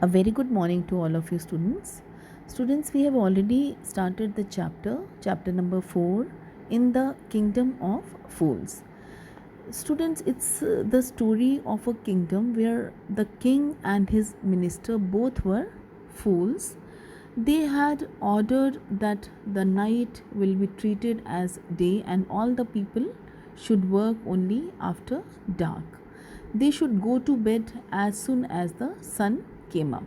A very good morning to all of you students. Students, we have already started the chapter number 4 in the kingdom of fools. Students, it's the story of a kingdom where the king and his minister both were fools. They had ordered that the night will be treated as day and all the people should work only after dark. They should go to bed as soon as the sun came up.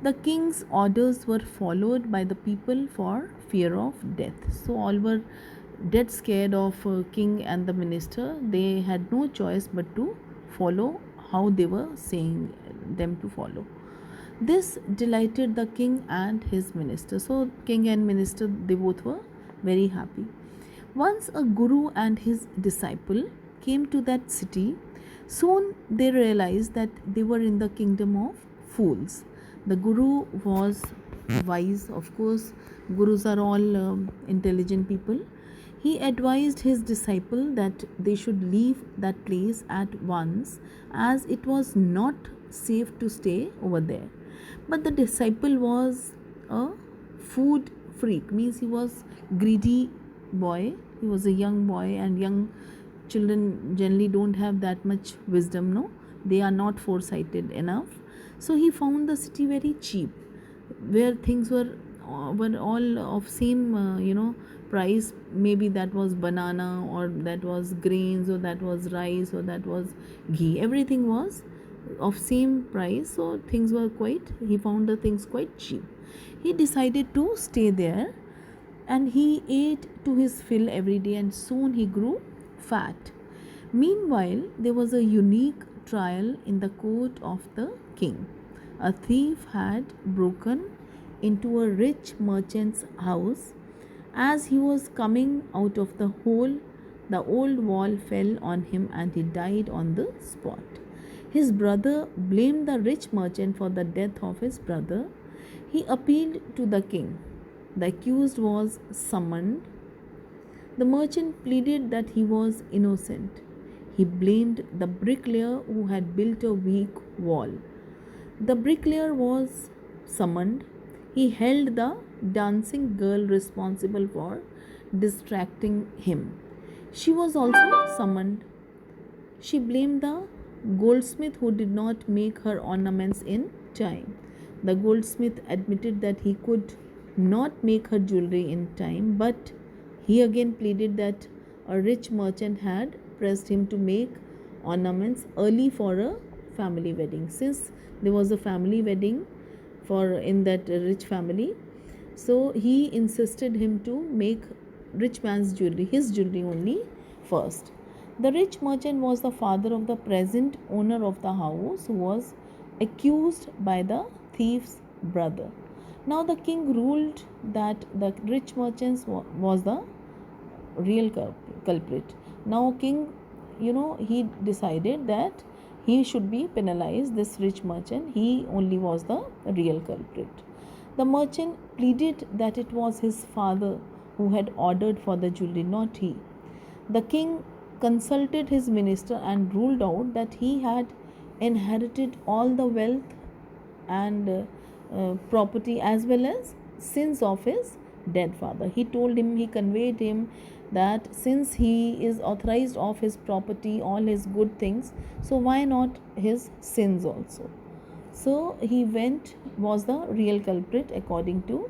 The king's orders were followed by the people for fear of death. So all were dead scared of king and the minister. They had no choice but to follow how they were saying them to follow. This delighted the king and his minister. So king and minister, they both were very happy. Once a guru and his disciple came to that city. Soon they realized that they were in the kingdom of fools. The guru was wise, of course, gurus are all intelligent people. He advised his disciple that they should leave that place at once as it was not safe to stay over there. But the disciple was a food freak, means he was greedy boy. He was a young boy, and young children generally don't have that much wisdom, no, they are not foresighted enough. So he found the city very cheap, where things were all of same price. Maybe that was banana, or that was grains, or that was rice, or that was ghee. Everything was of same price, so things were quite, he found the things quite cheap. He decided to stay there, and he ate to his fill every day, and soon he grew fat. Meanwhile, there was a unique trial in the court of the king. A thief had broken into a rich merchant's house. As he was coming out of the hole, the old wall fell on him and he died on the spot. His brother blamed the rich merchant for the death of his brother. He appealed to the king. The accused was summoned. The merchant pleaded that he was innocent. He blamed the bricklayer who had built a weak wall. The bricklayer was summoned. He held the dancing girl responsible for distracting him. She was also summoned. She blamed the goldsmith who did not make her ornaments in time. The goldsmith admitted that he could not make her jewelry in time, but he again pleaded that a rich merchant had pressed him to make ornaments early for a family wedding. Since there was a family wedding for in that rich family, so he insisted him to make rich man's jewelry, his jewelry only first. The rich merchant was the father of the present owner of the house, who was accused by the thief's brother. Now the king ruled that the rich merchant was the real culprit. Now king, he decided that he should be penalized. This rich merchant, he only was the real culprit. The merchant pleaded that it was his father who had ordered for the jewelry, not he. The king consulted his minister and ruled out that he had inherited all the wealth and property as well as sins of his dead father. He told him, he conveyed him that since he is authorized of his property, all his good things, so why not his sins also? So he was the real culprit according to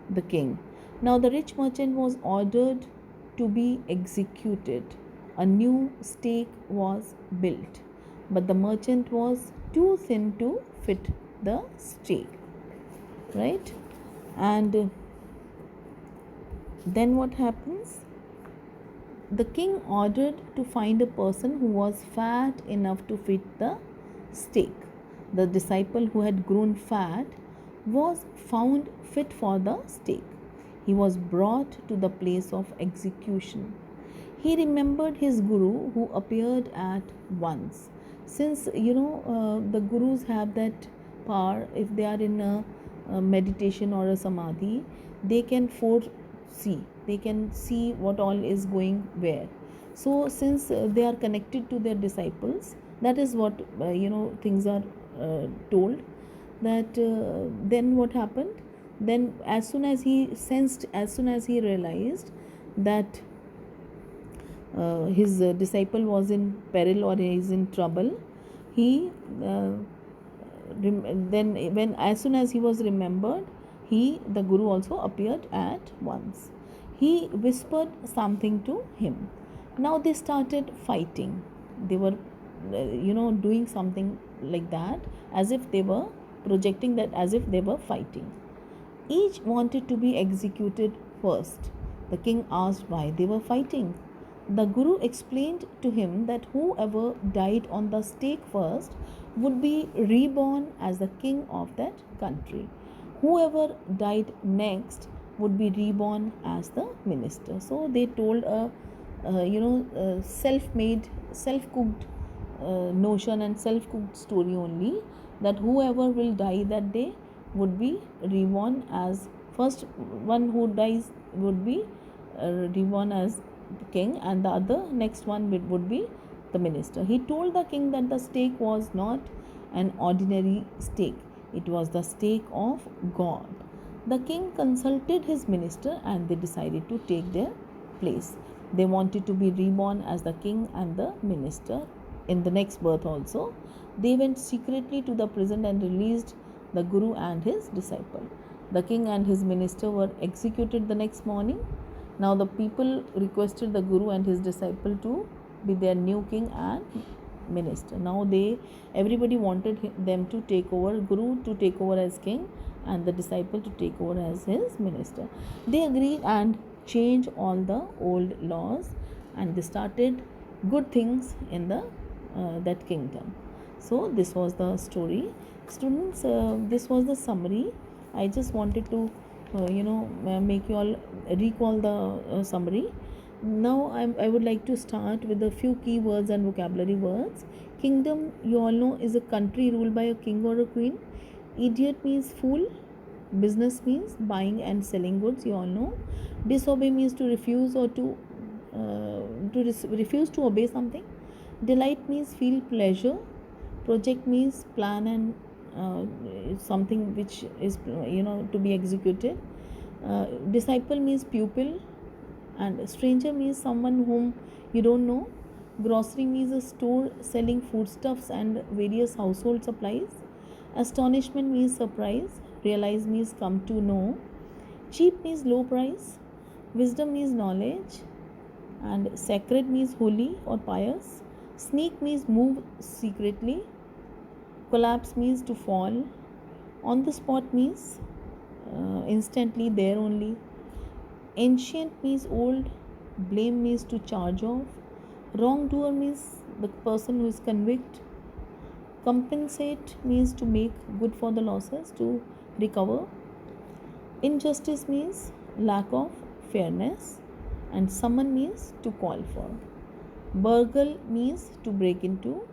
the king. Now the rich merchant was ordered to be executed. A new stake was built, but the merchant was too thin to fit the stake, right? And then what happens? The king ordered to find a person who was fat enough to fit the stake. The disciple who had grown fat was found fit for the stake. He was brought to the place of execution. He remembered his guru who appeared at once. Since the gurus have that power, if they are in a meditation or a samadhi, they can foresee, they can see what all is going where. So since they are connected to their disciples, that is what things are told. that then what happened, then as soon as he sensed, as soon as he realized that his disciple was in peril or is in trouble, he then when as soon as he was remembered, the guru also appeared at once. He whispered something to him. Now they started fighting. They were doing something like that, as if they were projecting that as if they were fighting. Each wanted to be executed first. The king asked why they were fighting. The Guru explained to him that whoever died on the stake first would be reborn as the king of that country. Whoever died next would be reborn as the minister. So they told a self-made, self-cooked notion and self-cooked story only, that whoever will die that day would be reborn as first one who dies would be reborn as king, and the other next one would be the minister. He told the king that the stake was not an ordinary stake, it was the stake of God. The king consulted his minister and they decided to take their place. They wanted to be reborn as the king and the minister in the next birth also. They went secretly to the prison and released the Guru and his disciple. The king and his minister were executed the next morning. Now the people requested the Guru and his disciple to be their new king and minister. Now everybody wanted them to take over, Guru to take over as king and the disciple to take over as his minister. They agreed and changed all the old laws, and they started good things in the that kingdom. So this was the story, students. This was the summary. I just wanted to make you all recall the summary. Now I would like to start with a few key words and vocabulary words. Kingdom, you all know, is a country ruled by a king or a queen. Idiot means fool. Business means buying and selling goods, you all know. Disobey means to refuse or to refuse to obey something. Delight means feel pleasure. Project means plan and something which is to be executed. Disciple means pupil, and stranger means someone whom you don't know. Grocery means a store selling foodstuffs and various household supplies. Astonishment means surprise. Realize means come to know. Cheap means low price. Wisdom means knowledge, and sacred means holy or pious. Sneak means move secretly. Collapse means to fall. On the spot means instantly, there only. Ancient means old. Blame means to charge off. Wrongdoer means the person who is convicted. Compensate means to make good for the losses, to recover. Injustice means lack of fairness, and summon means to call for. Burgle means to break into.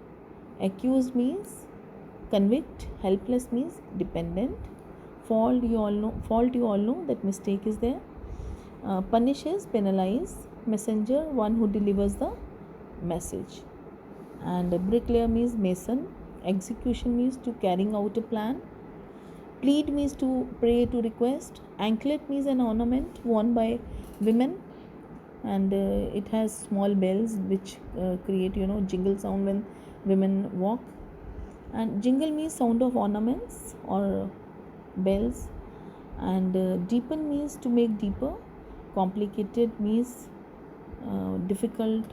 Accused means convict. Helpless means dependent. Fault, you all know that mistake is there. Punish is penalize. Messenger, one who delivers the message. And bricklayer means mason. Execution means to carrying out a plan. Plead means to pray, to request. Anklet means an ornament worn by women, and it has small bells which create jingle sound when women walk. And jingle means sound of ornaments or bells. And deepen means to make deeper. Complicated means difficult.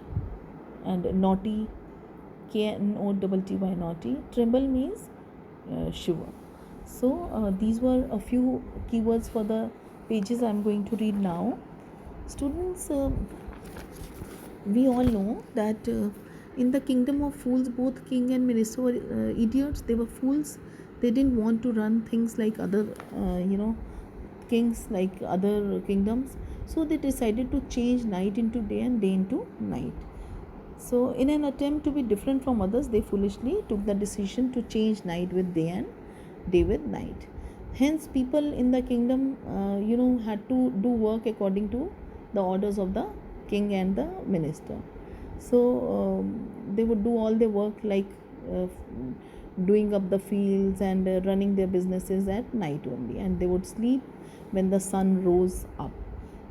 And naughty, KNOTTY, naughty. Tremble means shiver. So these were a few keywords for the pages I am going to read now. Students, we all know that in the kingdom of fools, both king and minister were idiots. They were fools. They didn't want to run things like other kings, like other kingdoms. So they decided to change night into day and day into night. So in an attempt to be different from others, they foolishly took the decision to change night with day and day with night. Hence people in the kingdom had to do work according to the orders of the king and the minister. So they would do all their work like doing up the fields and running their businesses at night only, and they would sleep when the sun rose up.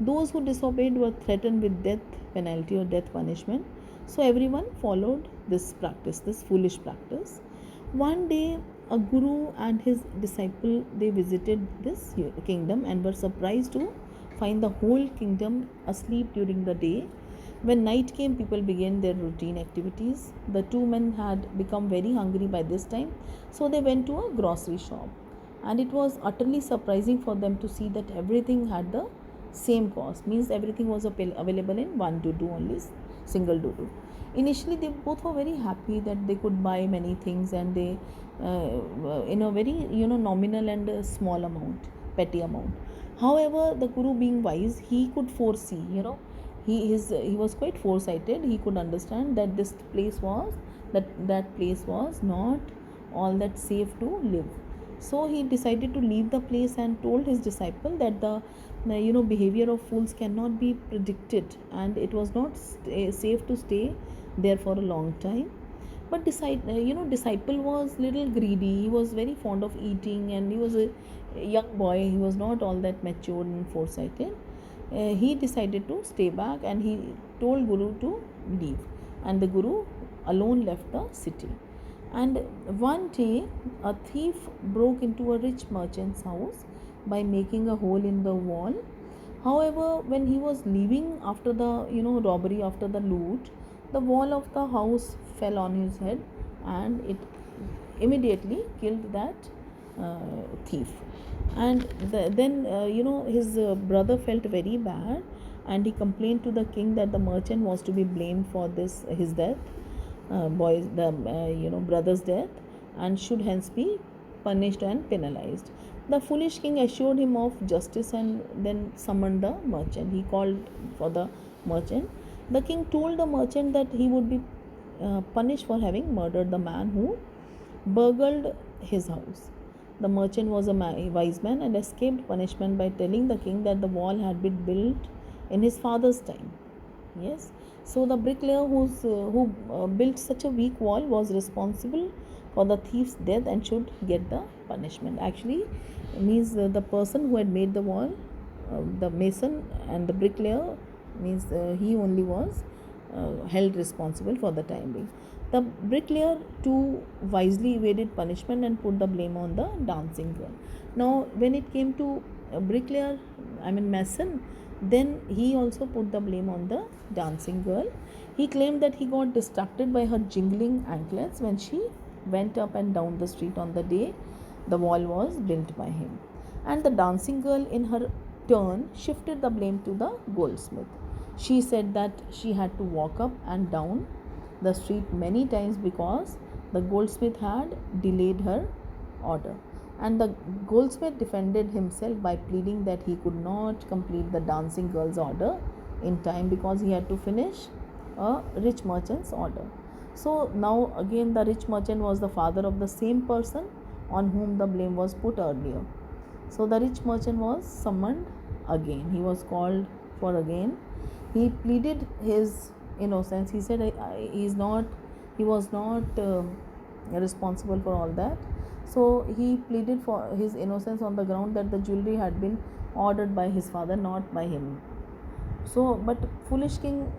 Those who disobeyed were threatened with death penalty or death punishment. So everyone followed this practice, this foolish practice. One day, a guru and his disciple they visited this kingdom and were surprised to find the whole kingdom asleep during the day. When night came, people began their routine activities. The two men had become very hungry by this time, so they went to a grocery shop. And it was utterly surprising for them to see that everything had the same cost, means everything was available in one dudu only, single dudu. Initially, they both were very happy that they could buy many things, and they in a very nominal and small amount, petty amount. However, the guru being wise, he could foresee, he was quite foresighted. He could understand that this place was that place was not all that safe to live. So he decided to leave the place and told his disciple that the behavior of fools cannot be predicted, and it was not safe to stay there for a long time. But disciple was little greedy. He was very fond of eating, and he was a young boy. He was not all that matured and foresighted. He decided to stay back, and he told guru to leave, and the guru alone left the city. And one day a thief broke into a rich merchant's house by making a hole in the wall. However, when he was leaving after the robbery, after the loot, the wall of the house fell on his head, and it immediately killed that thief. And then his brother felt very bad, and he complained to the king that the merchant was to be blamed for this his death, brother's death, and should hence be punished and penalized. The foolish king assured him of justice and then summoned the merchant. He called for the merchant. The king told the merchant that he would be punished for having murdered the man who burgled his house. The merchant was a wise man and escaped punishment by telling the king that the wall had been built in his father's time. Yes, so the bricklayer who built such a weak wall was responsible for the thief's death and should get the punishment. Actually, means the person who had made the wall, the mason and the bricklayer, means he only was held responsible for the time being. The bricklayer too wisely evaded punishment and put the blame on the dancing girl. Now, when it came to bricklayer, mason, then he also put the blame on the dancing girl. He claimed that he got distracted by her jingling anklets when she went up and down the street on the day the wall was built by him. And the dancing girl, in her turn, shifted the blame to the goldsmith. She said that she had to walk up and down the street many times because the goldsmith had delayed her order. And the goldsmith defended himself by pleading that he could not complete the dancing girl's order in time because he had to finish a rich merchant's order. So now again the rich merchant was the father of the same person on whom the blame was put earlier. So the rich merchant was summoned again. He was called for again. He pleaded his innocence. He said he was not responsible for all that. So he pleaded for his innocence on the ground that the jewelry had been ordered by his father, not by him. So, but foolish king,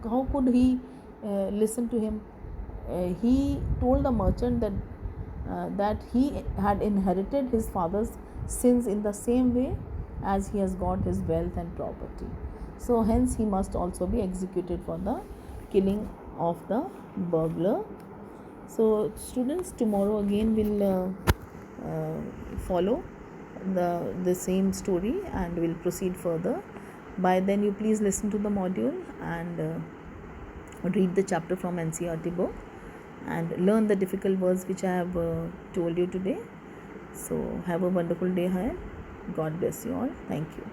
how could he listen to him? He told the merchant that he had inherited his father's sins in the same way as he has got his wealth and property. So hence he must also be executed for the killing of the burglar. So students, tomorrow again will follow the same story and will proceed further. By then you please listen to the module and read the chapter from NCERT book and learn the difficult words which I have told you today. So have a wonderful day ahead. God bless you all. Thank you.